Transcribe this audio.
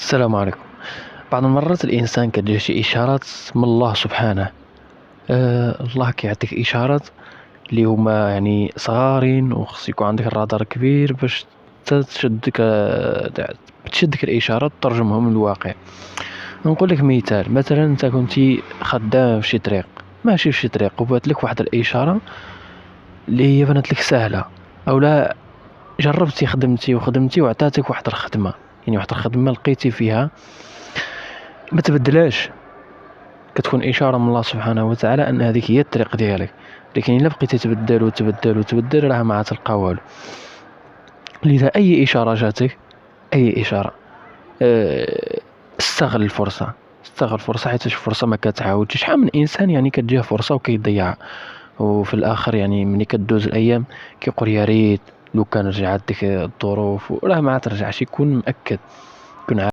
السلام عليكم. بعض المرات الإنسان كتجيه شي إشارات من الله سبحانه. الله كيعطيك إشارات اللي هما يعني صغارين، وخص يكون عندك الرادار كبير باش تشدك الإشارات وترجمهم للواقع. نقولك مثال، مثلا انت كنتي خدام في شي طريق، ماشي في شي طريق، وبات لك واحد الإشارة اللي هي بانت لك سهلة، أو لا جربتي خدمتي وعطاتك واحد الخدمة، يعني واحد الخدمة لقيتي فيها ما تبدلاش، كتكون إشارة من الله سبحانه وتعالى أن هذيك هي الطريق ديالك. لكن إلا بقيتي تبدل وتبدل وتبدل راه ما تلقى والو. لذا أي إشارة جاتك، أي إشارة، استغل الفرصة، استغل الفرصة، حيت الفرصة ما كتعاودش. شحال من إنسان يعني كتجيه فرصة وكيضيعها، وفي الآخر يعني ملي كدوز الأيام كيقول يا ريت لو كان رجعت ديك الظروف، وراه ما ترجعش، يكون مأكد.